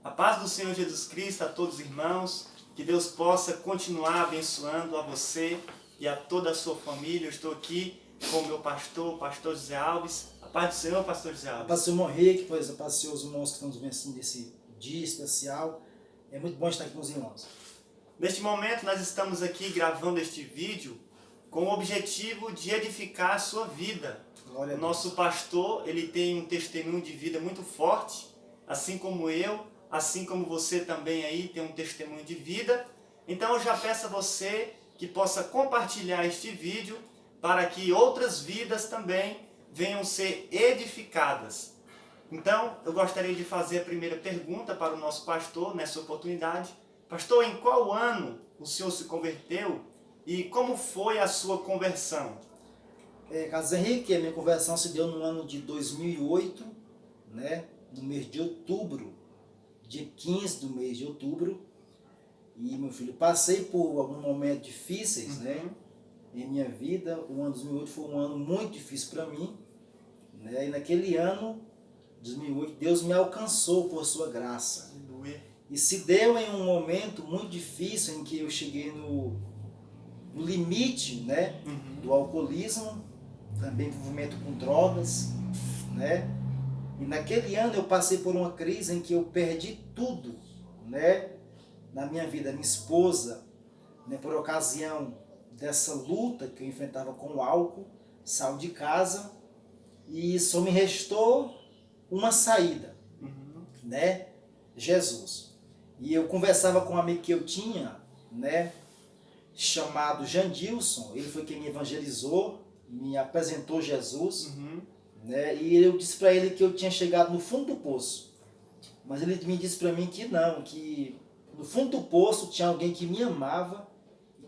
A paz do Senhor Jesus Cristo a todos os irmãos, que Deus possa continuar abençoando a você e a toda a sua família. Eu estou aqui com o meu pastor, o pastor José Alves. A paz do Senhor, pastor José Alves. A paz do Senhor Henrique, pois a paz do Senhor, os irmãos que estão nos vencendo nesse dia especial. É muito bom estar aqui com os irmãos. Neste momento nós estamos aqui gravando este vídeo com o objetivo de edificar a sua vida. Glória a O Deus. nosso pastor, ele tem um testemunho de vida muito forte, assim como eu, assim como você também aí tem um testemunho de vida. Então eu já peço a você que possa compartilhar este vídeo para que outras vidas também venham ser edificadas. Então eu gostaria de fazer a primeira pergunta para o nosso pastor nessa oportunidade. Pastor, em qual ano o senhor se converteu e como foi a sua conversão? Carlos Henrique, a minha conversão se deu no ano de 2008, né? No mês de outubro, dia 15 do mês de outubro. E, meu filho, passei por alguns momentos difíceis, né? Em minha vida. O ano de 2008 foi um ano muito difícil para mim, né? E naquele ano, 2008, Deus me alcançou por sua graça. Aleluia. E se deu em um momento muito difícil em que eu cheguei no limite, né, do alcoolismo, também envolvimento com drogas, né? E naquele ano eu passei por uma crise em que eu perdi tudo, né, na minha vida. Minha esposa, né, por ocasião dessa luta que eu enfrentava com o álcool, saiu de casa e só me restou uma saída, né? Jesus. E eu conversava com um amigo que eu tinha, né, chamado Jandilson. Ele foi quem me evangelizou, me apresentou Jesus, né? E eu disse para ele que eu tinha chegado no fundo do poço. Mas ele me disse para mim que não, que no fundo do poço tinha alguém que me amava,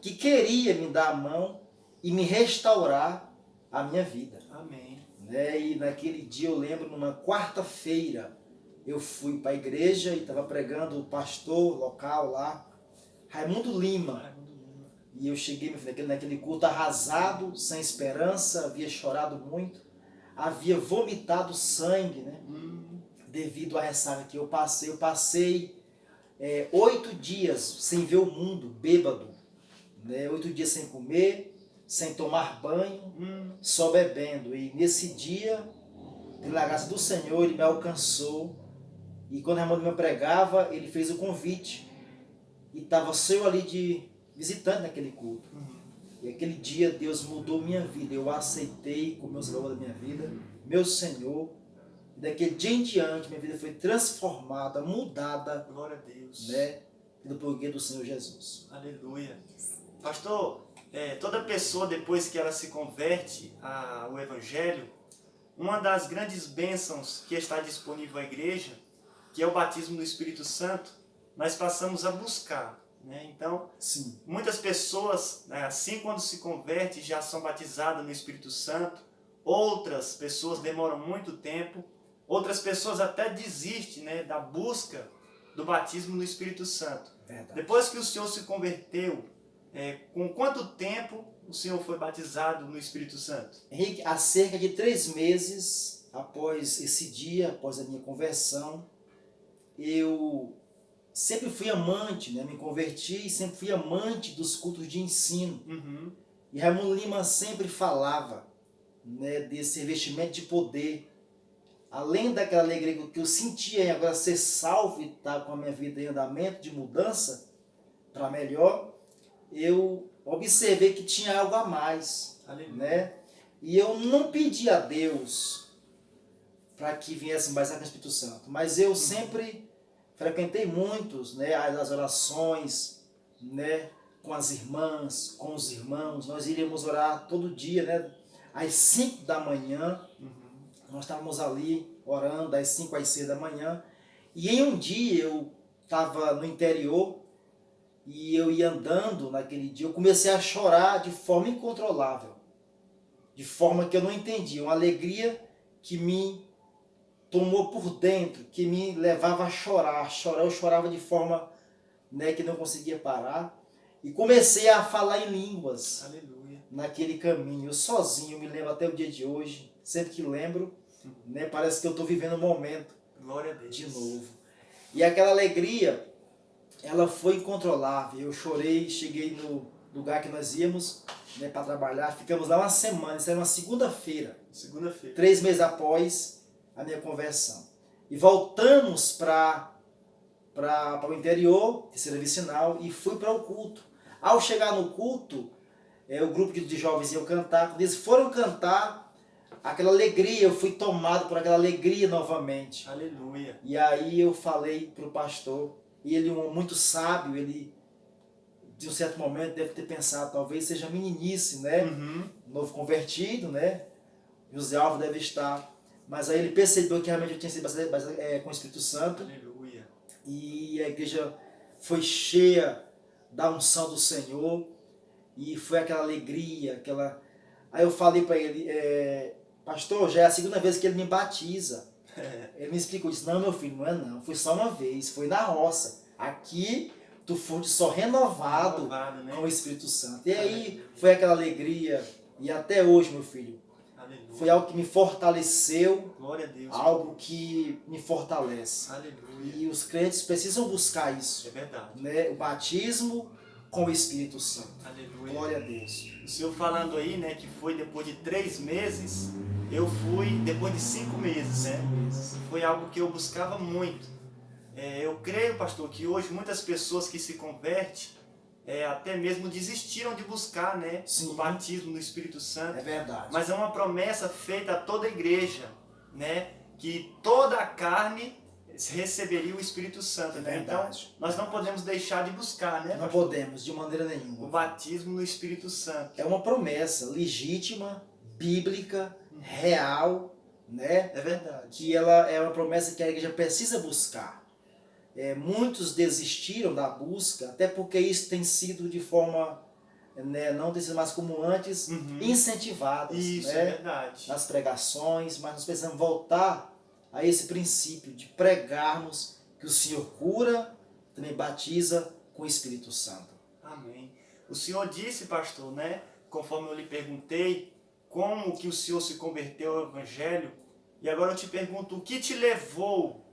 que queria me dar a mão e me restaurar a minha vida. Amém. Né? E naquele dia eu lembro, numa quarta-feira, eu fui para a igreja e estava pregando o pastor local lá, Raimundo Lima. E eu cheguei naquele culto arrasado, sem esperança, havia chorado muito, havia vomitado sangue, né? Devido à ressaca que eu passei. Eu passei 8 dias sem ver o mundo, bêbado, né? 8 dias sem comer, sem tomar banho, só bebendo. E nesse dia, pela graça do Senhor, Ele me alcançou. E quando o Raimundo me pregava, ele fez o convite. E estava só eu ali de visitante naquele culto. E aquele dia Deus mudou minha vida. Eu aceitei como meu Salvador da minha vida, meu Senhor. E daquele dia em diante, minha vida foi transformada, mudada. Glória a Deus. Né, pelo poder do Senhor Jesus. Aleluia. Pastor, toda pessoa depois que ela se converte ao Evangelho, uma das grandes bênçãos que está disponível à igreja, que é o batismo no Espírito Santo, nós passamos a buscar. Né? Então, sim, muitas pessoas, assim quando se convertem, já são batizadas no Espírito Santo. Outras pessoas demoram muito tempo. Outras pessoas até desistem, né, da busca do batismo no Espírito Santo. verdade. Depois que o senhor se converteu, com quanto tempo o senhor foi batizado no Espírito Santo? Henrique, há cerca de 3 meses após esse dia, após a minha conversão, eu sempre fui amante, né? Me converti e sempre fui amante dos cultos de ensino. E Raimundo Lima sempre falava, né, desse revestimento de poder. Além daquela alegria que eu sentia em agora ser salvo e estar com a minha vida em andamento de mudança para melhor, eu observei que tinha algo a mais. Aleluia. Né? E eu não pedi a Deus para que viesse mais com o Espírito Santo, mas eu sempre frequentei muitos, né, as orações, né, com as irmãs, com os irmãos. Nós iríamos orar todo dia, né, às 5 da manhã. Nós estávamos ali orando das 5 às 6 da manhã. E em um dia eu estava no interior e eu ia andando naquele dia. Eu comecei a chorar de forma incontrolável, de forma que eu não entendia. Uma alegria que me tomou por dentro, que me levava a chorar. Eu chorava de forma, né, que não conseguia parar. E comecei a falar em línguas. Aleluia. Naquele caminho, eu sozinho, me lembro até o dia de hoje. Sempre que lembro, né, parece que eu estou vivendo um momento Glória a Deus. de novo. E aquela alegria, ela foi incontrolável. Eu chorei, cheguei no lugar que nós íamos, né, para trabalhar. Ficamos lá uma semana, isso era uma segunda-feira. Segunda-feira. 3 meses após a minha conversão. E voltamos para o interior, terceira vicinal, e fui para o culto. Ao chegar no culto, o grupo de jovens iam cantar. Quando eles foram cantar, aquela alegria, eu fui tomado por aquela alegria novamente. Aleluia. E aí eu falei para o pastor, e ele, um muito sábio, ele, de um certo momento, deve ter pensado, talvez seja meninice, né? Novo convertido, né? José Alves deve estar. Mas aí ele percebeu que realmente eu tinha sido bastante, com o Espírito Santo. Aleluia. E a igreja foi cheia da unção do Senhor. E foi aquela alegria, aquela... Aí eu falei para ele, pastor, já é a segunda vez que ele me batiza. Ele me explicou, disse, não, meu filho, não é não, foi só uma vez, foi na roça. Aqui tu foste só renovado né? Com o Espírito Santo. E aí foi aquela alegria, e até hoje, meu filho, aleluia. Foi algo que me fortaleceu, glória a Deus, algo que me fortalece. Aleluia. E os crentes precisam buscar isso. É verdade. Né? O batismo com o Espírito Santo. Aleluia. Glória a Deus. O senhor falando aí, né, que foi depois de 3 meses, eu fui depois de 5 meses, né? Foi algo que eu buscava muito. Eu creio, pastor, que hoje muitas pessoas que se convertem, até mesmo desistiram de buscar, né, o batismo no Espírito Santo. É verdade. Mas é uma promessa feita a toda a igreja, né, que toda a carne receberia o Espírito Santo, né? Então, nós não podemos deixar de buscar, né? Não podemos, de maneira nenhuma. O batismo no Espírito Santo. É uma promessa legítima, bíblica, real, né? É verdade. Que ela é uma promessa que a igreja precisa buscar. Muitos desistiram da busca, até porque isso tem sido de forma, né, não tem sido mais como antes, incentivadas. Isso, né? É verdade. Nas pregações, mas nós precisamos voltar a esse princípio de pregarmos que o Senhor cura, também batiza com o Espírito Santo. Amém. O Senhor disse, pastor, né, conforme eu lhe perguntei, como que o Senhor se converteu ao Evangelho, e agora eu te pergunto, o que te levou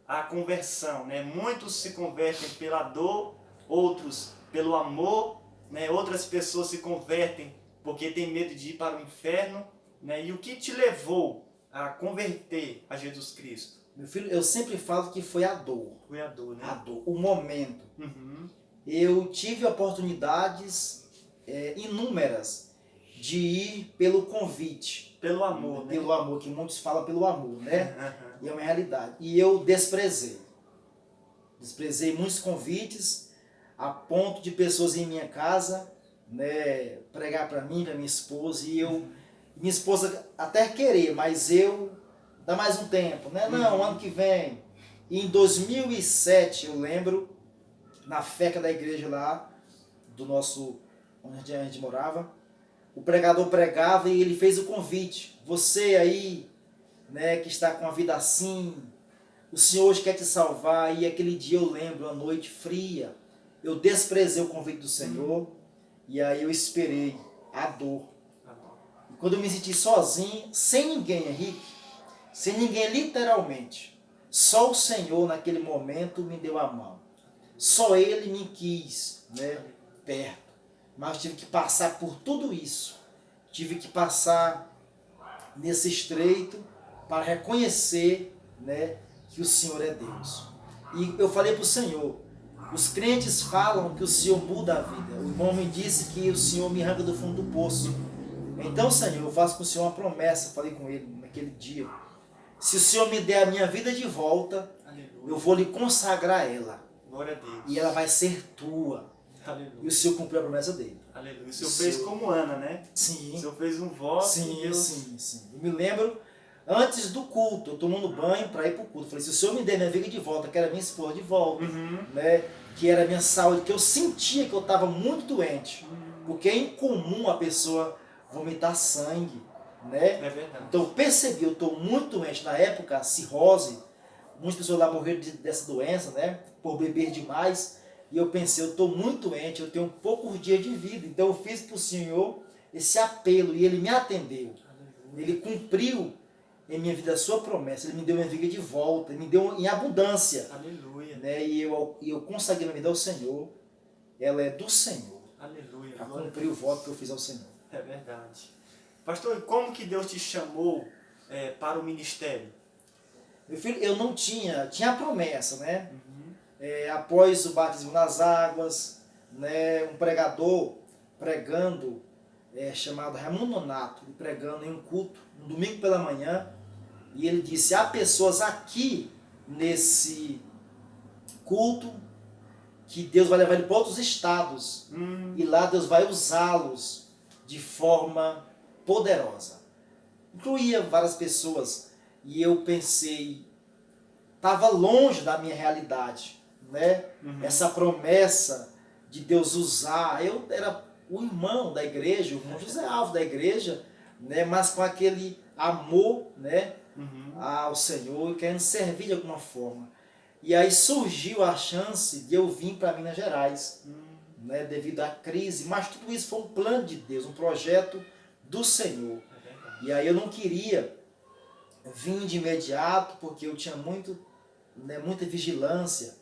à conversão, né? Muitos se convertem pela dor, outros pelo amor, né? Outras pessoas se convertem porque têm medo de ir para o inferno, né? E o que te levou a converter a Jesus Cristo? Meu filho, eu sempre falo que foi a dor. Foi a dor, né? A dor, o momento. Eu tive oportunidades inúmeras de ir pelo convite. Pelo amor, né? Pelo amor, que muitos falam pelo amor, né? E é uma realidade. E eu desprezei. Desprezei muitos convites, a ponto de pessoas em minha casa, né, pregar para mim, para minha esposa, e eu... Minha esposa até querer, mas eu... Dá mais um tempo, né? Não, ano que vem. E em 2007, eu lembro, na feca da igreja lá, do nosso... onde a gente morava, o pregador pregava e ele fez o convite. Você aí, né, que está com a vida assim, o Senhor hoje quer te salvar. E aquele dia eu lembro, a noite fria, eu desprezei o convite do Senhor, e aí eu esperei a dor. E quando eu me senti sozinho, sem ninguém, Henrique, sem ninguém literalmente, só o Senhor naquele momento me deu a mão. Só Ele me quis, né, perto. Mas tive que passar por tudo isso. Tive que passar nesse estreito para reconhecer, né, que o Senhor é Deus. E eu falei para o Senhor, os crentes falam que o Senhor muda a vida. O irmão me disse que o Senhor me arranca do fundo do poço. Então, Senhor, eu faço com o Senhor uma promessa, falei com ele naquele dia. Se o Senhor me der a minha vida de volta, aleluia, eu vou lhe consagrar ela. Glória a Deus. E ela vai ser tua. Aleluia. E o Senhor cumpriu a promessa dele. Aleluia. O Senhor fez como Ana, né? Sim. O Senhor fez um voto. Sim, Deus... sim. Eu me lembro, antes do culto, eu tomando banho para ir para o culto. Falei, se o Senhor me der minha vida de volta, que era minha esposa de volta, né? Que era a minha saúde, que eu sentia que eu estava muito doente. Porque é incomum a pessoa vomitar sangue, né? É verdade. Então eu percebi, eu estou muito doente. Na época, cirrose, muitas pessoas lá morreram dessa doença, né? Por beber demais. E eu pensei, eu estou muito doente, eu tenho poucos dias de vida. Então eu fiz para o Senhor esse apelo e Ele me atendeu. Ele cumpriu em minha vida a sua promessa. Ele me deu minha vida de volta, Ele me deu em abundância. Aleluia. né, e eu consagrei minha vida ao Senhor, ela é do Senhor. Aleluia. Para cumprir o voto que eu fiz ao Senhor. É verdade. Pastor, e como que Deus te chamou para o ministério? Meu filho, eu não tinha a promessa, né? Uhum. Após o batismo nas águas, né, um pregador pregando, chamado Raimundo Nonato, pregando em um culto, um domingo pela manhã, e ele disse: há pessoas aqui nesse culto que Deus vai levar ele para outros estados, e lá Deus vai usá-los de forma poderosa. Incluía várias pessoas, e eu pensei, estava longe da minha realidade, né? Essa promessa de Deus usar. Eu era o irmão da igreja, o irmão José Alves da igreja, né? Mas com aquele amor, né? Ao Senhor, querendo servir de alguma forma. E aí surgiu a chance de eu vir para Minas Gerais, né? Devido à crise, mas tudo isso foi um plano de Deus, um projeto do Senhor. E aí eu não queria vir de imediato, porque eu tinha muita vigilância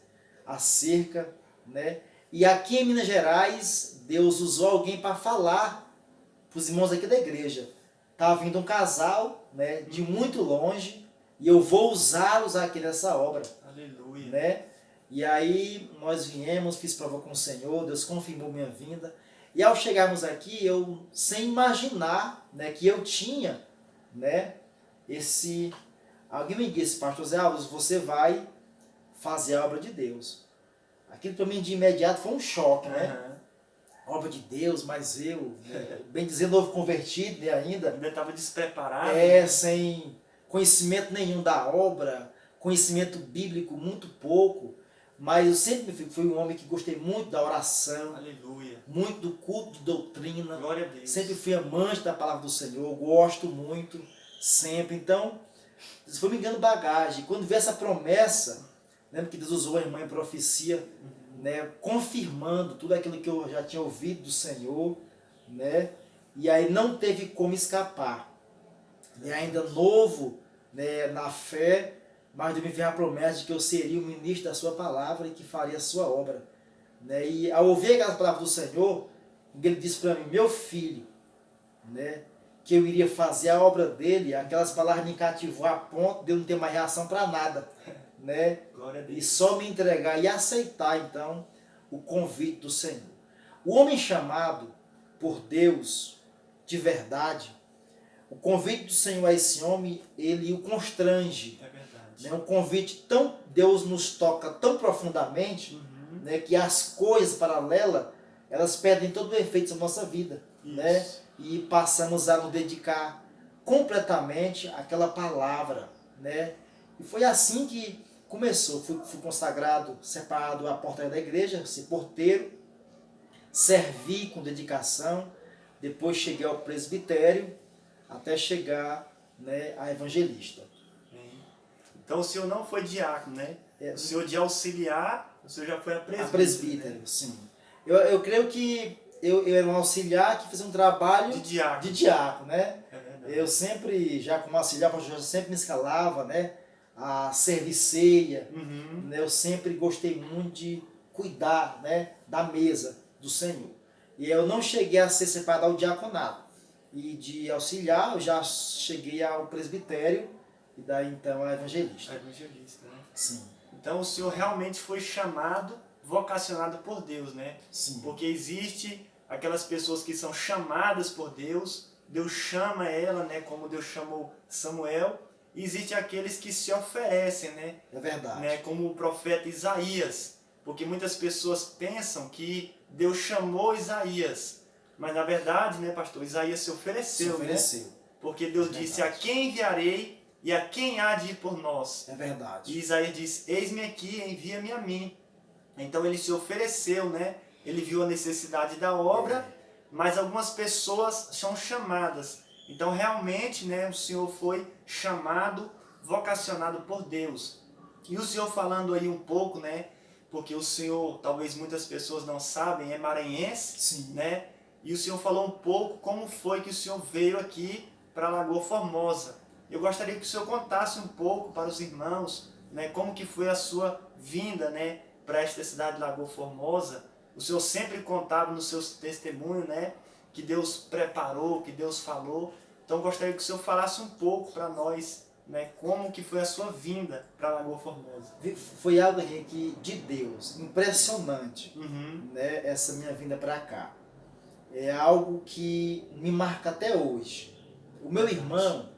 acerca, né? E aqui em Minas Gerais, Deus usou alguém para falar para os irmãos aqui da igreja. Estava vindo um casal, né, de muito longe, e eu vou usá-los aqui nessa obra. Aleluia. Né? E aí nós viemos, fiz prova com o Senhor, Deus confirmou minha vinda. E ao chegarmos aqui, eu sem imaginar, né, que eu tinha, né, alguém me disse: pastor Zé Alves, você vai fazer a obra de Deus. Aquilo para mim de imediato foi um choque, né? Obra de Deus, mas eu, bem dizer, novo convertido, né, ainda estava despreparado. Sem conhecimento nenhum da obra, conhecimento bíblico muito pouco, mas eu sempre fui um homem que gostei muito da oração. Aleluia. Muito do culto de doutrina. Glória a Deus. Sempre fui amante da palavra do Senhor, gosto muito, sempre. Então, isso foi me dando bagagem. Quando veio essa promessa, lembra que Deus usou a irmã em profecia, né, confirmando tudo aquilo que eu já tinha ouvido do Senhor, né, e aí não teve como escapar. E ainda novo, né, na fé, mas Deus me veio a promessa de que eu seria o ministro da sua palavra e que faria a sua obra. Né? E ao ouvir aquelas palavras do Senhor, ele disse para mim: meu filho, né, que eu iria fazer a obra dele. Aquelas palavras me cativou a ponto de eu não ter mais reação para nada. Né? Glória a Deus. E só me entregar e aceitar então o convite do Senhor. O homem chamado por Deus de verdade, o convite do Senhor a esse homem, ele o constrange. É verdade. Né? Um convite tão, Deus nos toca tão profundamente, né, que as coisas paralelas, elas perdem todo o efeito da nossa vida. Né? E passamos a nos dedicar completamente àquela palavra. Né? E foi assim que começou. Fui consagrado, separado à porta da igreja, ser porteiro, servi com dedicação, depois cheguei ao presbitério, até chegar, né, a evangelista. Então o senhor não foi diácono, né? O senhor de auxiliar, o senhor já foi a presbítero. A presbítero, né? Sim. Eu creio que eu era um auxiliar que fez um trabalho de diácono, né? É, eu sempre, já como auxiliar, o pastor sempre me escalava, né, a servir ceia, né? Eu sempre gostei muito de cuidar, né, da mesa do Senhor. E eu não cheguei a ser separado ao diaconato. E de auxiliar, eu já cheguei ao presbitério, e daí então a evangelista. A evangelista, né? Sim. Então o senhor realmente foi chamado, vocacionado por Deus, né? Sim. Porque existe aquelas pessoas que são chamadas por Deus, Deus chama ela, né, como Deus chamou Samuel, e existe aqueles que se oferecem, né? É verdade. Né, como o profeta Isaías, porque muitas pessoas pensam que Deus chamou Isaías, mas na verdade, né, pastor, Isaías se ofereceu, né? Porque Deus disse: a quem enviarei e a quem há de ir por nós? É verdade. E Isaías disse: eis-me aqui, envia-me a mim. Então ele se ofereceu, né? Ele viu a necessidade da obra, mas algumas pessoas são chamadas. Então realmente, né, o senhor foi chamado, vocacionado por Deus. E o senhor falando aí um pouco, né? Porque o senhor, talvez muitas pessoas não sabem, é maranhense. Sim. Né? E o senhor falou um pouco como foi que o senhor veio aqui para Lagoa Formosa. Eu gostaria que o senhor contasse um pouco para os irmãos, né, como que foi a sua vinda, né, para esta cidade de Lagoa Formosa, o senhor sempre contava nos seus testemunhos, né, que Deus preparou, que Deus falou. Então gostaria que o senhor falasse um pouco para nós, né, como que foi a sua vinda para Lagoa Formosa. Foi algo, Henrique, de Deus, impressionante, Uhum. né, essa minha vinda para cá. É algo que me marca até hoje. O meu irmão,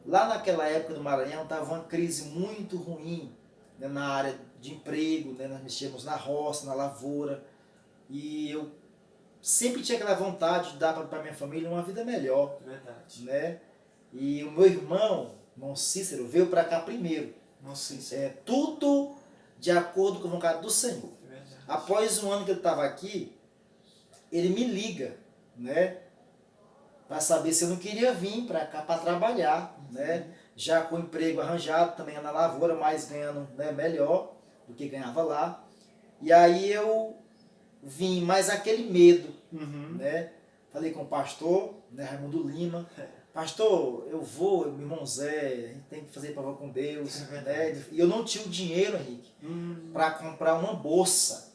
lá naquela época do Maranhão, estava uma crise muito ruim, né, na área de emprego, né, nós mexíamos na roça, na lavoura, e eu sempre tinha aquela vontade de dar para minha família uma vida melhor. Verdade. Né? E o meu irmão Cícero, veio para cá primeiro. Tudo de acordo com a vontade do Senhor. Verdade. Após um ano que ele estava aqui, ele me liga, né, para saber se eu não queria vir para cá para trabalhar, né, já com emprego arranjado, também na lavoura, mas ganhando, né, melhor do que ganhava lá. E aí eu vim, mas aquele medo, né, falei com o pastor, né, Raimundo Lima, pastor, eu vou, meu irmão Zé, a gente tem que fazer prova com Deus, né, e eu não tinha o dinheiro, Henrique, para comprar uma bolsa.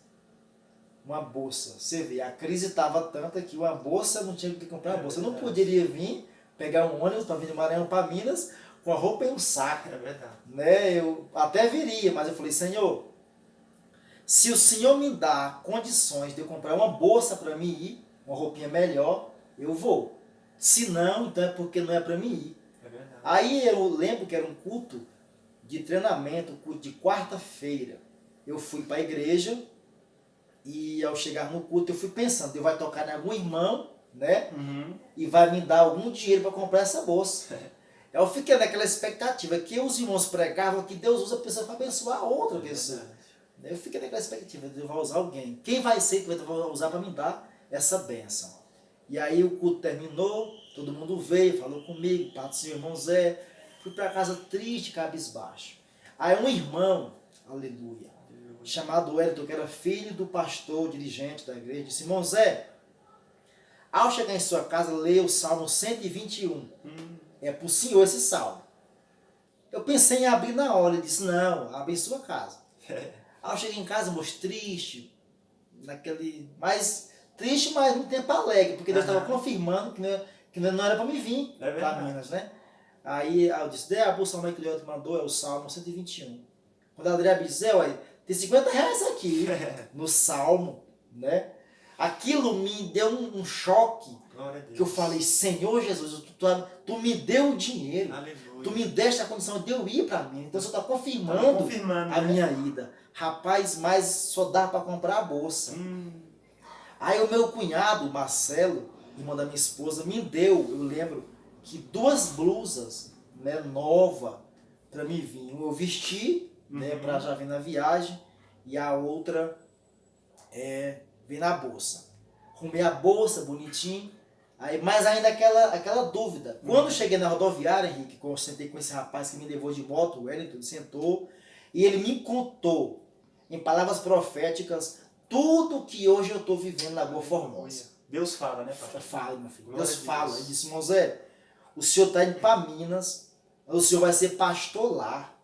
Uma bolsa. Você vê, a crise estava tanta que uma bolsa, não tinha que comprar uma bolsa. Eu não poderia vir, pegar um ônibus para vir de Maranhão para Minas com a roupa e um saco. É verdade. Né? Eu até viria, mas eu falei, Senhor, se o Senhor me dá condições de eu comprar uma bolsa para mim ir, uma roupinha melhor, eu vou. Se não, então é porque não é para mim ir. É verdade. Aí eu lembro que era um culto de treinamento, culto de quarta-feira. Eu fui para a igreja, e ao chegar no culto eu fui pensando, Deus vai tocar em algum irmão, né? E vai me dar algum dinheiro para comprar essa bolsa. Eu fiquei naquela expectativa que os irmãos pregavam que Deus usa a pessoa para abençoar outra pessoa. Eu fiquei naquela expectativa, Deus vai usar alguém. Quem vai ser que vai usar para me dar essa bênção? E aí o culto terminou, todo mundo veio, falou comigo, Pai do Senhor, irmão Zé. Fui para casa triste, cabisbaixo. Aí um irmão, aleluia, chamado Wellington, que era filho do pastor, dirigente da igreja, disse, irmão Zé, ao chegar em sua casa, leia o Salmo 121. É para o senhor esse salmo. Eu pensei em abrir na hora, ele disse, não, abre em sua casa. Ao chegar em casa, moço, triste, mas triste, mas no tempo alegre, porque Deus estava confirmando que não era para me vir para Minas, né? Aí eu disse, a bolsa que o Deus mandou é o Salmo 121. Quando a André disse, olha, tem 50 reais aqui no Salmo, né? Aquilo me deu um choque, que eu falei, Senhor Jesus, tu me deu o dinheiro, aleluia, tu me deste a condição de eu ir para mim, então você está confirmando a minha ida. Rapaz, mas só dá para comprar a bolsa. Aí o meu cunhado, Marcelo, irmão da minha esposa, me deu, eu lembro, que 2 blusas, né, novas para mim vir. Eu vesti, né, para já vir na viagem, e a outra vir na bolsa. Arrumei a bolsa bonitinho, aí, mas ainda aquela dúvida. Quando cheguei na rodoviária, Henrique, eu sentei com esse rapaz que me levou de moto, o Wellington, ele sentou, e ele me contou, em palavras proféticas, tudo que hoje eu estou vivendo na Lagoa Formosa. Deus fala, né, pastor? Fala, meu filho. Deus fala. Ele disse, irmão Zé, o senhor está indo para Minas, o senhor vai ser pastor lá.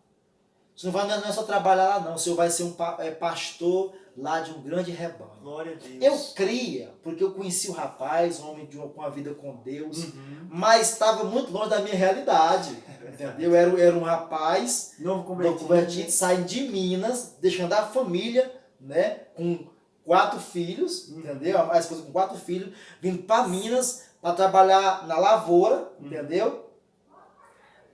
O senhor não é só trabalhar lá, não. O senhor vai ser um pastor lá de um grande rebanho. Glória a Deus. Eu cria, porque eu conheci o rapaz, um homem com uma vida com Deus, mas estava muito longe da minha realidade. Entendeu? Era um rapaz novo convertido, saindo de Minas, deixando a família, né, com 4 filhos, entendeu? A esposa com 4 filhos, vindo para Minas para trabalhar na lavoura, entendeu?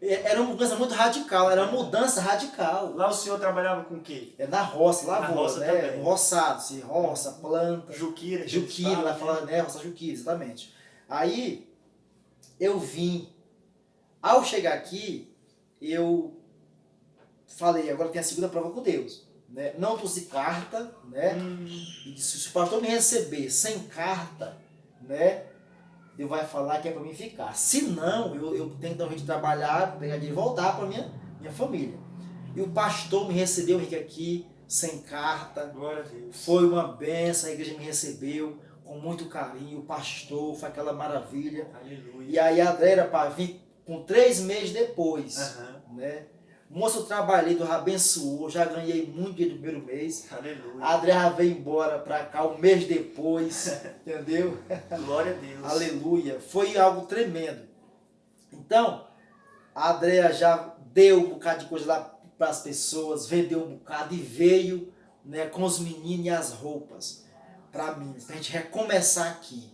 Era uma mudança muito radical, era uma mudança radical. Lá o senhor trabalhava com o quê? Na roça, lavoura, na roça, né? Também. Roçado, se roça, planta. Juquira, lá fala, né? Roça juquira, exatamente. Aí eu vim. Ao chegar aqui, eu falei, agora tem a segunda prova com Deus. Né? Não trouxe carta, né? E disse, se o pastor me receber sem carta, né? Ele vai falar que é para mim ficar. Se não, eu tenho que dar um jeito de trabalhar, pegar dinheiro e voltar para minha família. E o pastor me recebeu aqui, sem carta. Glória a Deus. Foi uma benção, a igreja me recebeu com muito carinho. O pastor, foi aquela maravilha. Aleluia. E aí a André era para vir com 3 meses depois. Né? Moço, eu trabalhei, Deus abençoou, já ganhei muito dinheiro no primeiro mês. Aleluia. A André já veio embora para cá um mês depois, entendeu? Glória a Deus. Aleluia. Foi algo tremendo. Então, a Andrea já deu um bocado de coisa lá para as pessoas, vendeu um bocado e veio, né, com os meninos e as roupas para mim, para a gente recomeçar aqui.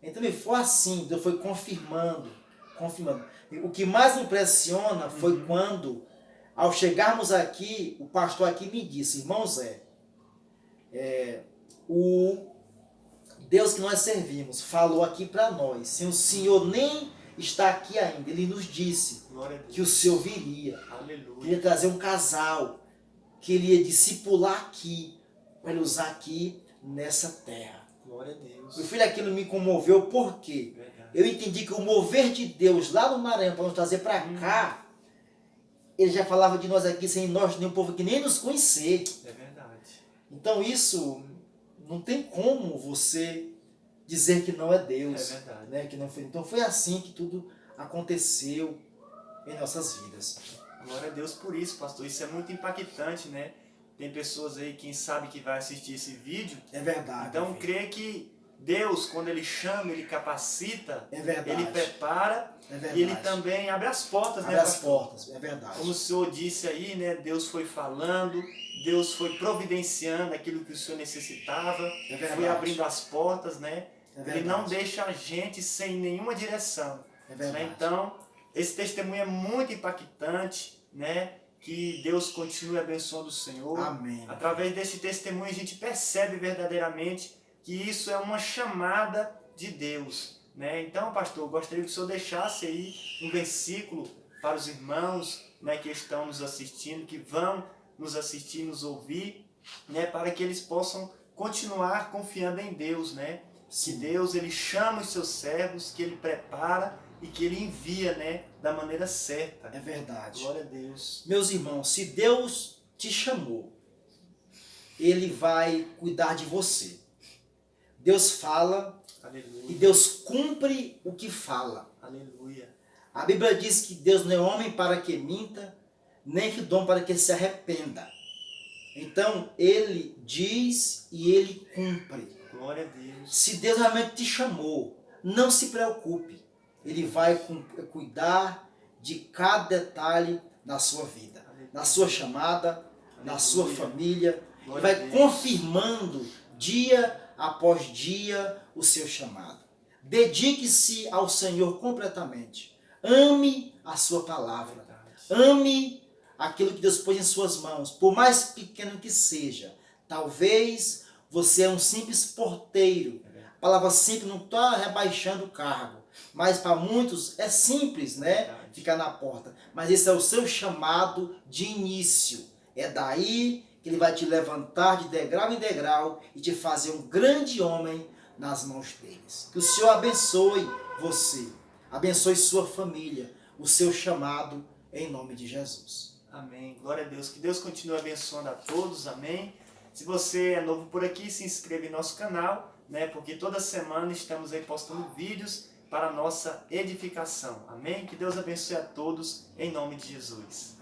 Então, foi assim, Deus foi confirmando. O que mais me impressiona foi quando, ao chegarmos aqui, o pastor aqui me disse: irmão Zé, o Deus que nós servimos falou aqui para nós, se o Senhor nem está aqui ainda, ele nos disse que o Senhor viria. Aleluia. Ele ia trazer um casal que ele ia discipular aqui, para ele usar aqui nessa terra. Glória a Deus. Meu filho, aquilo me comoveu porque eu entendi que o mover de Deus lá no Maranhão para nos trazer para cá, ele já falava de nós aqui sem nós, nem um povo que nem nos conhecer. É verdade. Então isso não tem como você dizer que não é Deus. É verdade. Né? Que não foi. Então foi assim que tudo aconteceu em nossas vidas. Glória a Deus por isso, pastor. Isso é muito impactante, né? Tem pessoas aí, quem sabe, que vai assistir esse vídeo. É verdade. Então, crê que Deus, quando Ele chama, Ele capacita, é verdade. Ele prepara, e Ele também abre as portas, abre né, as portas, é verdade. Como o Senhor disse aí, né? Deus foi falando, Deus foi providenciando aquilo que o Senhor necessitava, foi abrindo as portas, né? Ele não deixa a gente sem nenhuma direção. É verdade. Né? Então, esse testemunho é muito impactante, né? Que Deus continue abençoando o Senhor. Amém. Através desse testemunho a gente percebe verdadeiramente que isso é uma chamada de Deus. Né? Então, pastor, eu gostaria que o senhor deixasse aí um versículo para os irmãos, né, que estão nos assistindo, que vão nos assistir, nos ouvir, né, para que eles possam continuar confiando em Deus, né? Sim. Que Deus, Ele chama os seus servos, que Ele prepara e que Ele envia, né, da maneira certa. É verdade. Glória a Deus. Meus irmãos, se Deus te chamou, Ele vai cuidar de você. Deus fala. Aleluia. E Deus cumpre o que fala. Aleluia. A Bíblia diz que Deus não é homem para que minta, nem filho de homem para que se arrependa. Então, Ele diz e Ele cumpre. Glória a Deus. Se Deus realmente te chamou, não se preocupe. Ele vai cuidar de cada detalhe na sua vida. Aleluia. Na sua chamada, aleluia, na sua família. Ele vai confirmando dia após dia o seu chamado. Dedique-se ao Senhor completamente. Ame a sua palavra. Ame aquilo que Deus pôs em suas mãos, por mais pequeno que seja. Talvez você é um simples porteiro. A palavra simples não está rebaixando o cargo. Mas para muitos é simples, né? Ficar na porta. Mas esse é o seu chamado de início. É daí que Ele vai te levantar de degrau em degrau e te fazer um grande homem nas mãos deles. Que o Senhor abençoe você, abençoe sua família, o seu chamado, em nome de Jesus. Amém. Glória a Deus. Que Deus continue abençoando a todos. Amém. Se você é novo por aqui, se inscreva em nosso canal, né? Porque toda semana estamos aí postando vídeos para a nossa edificação. Amém. Que Deus abençoe a todos, em nome de Jesus.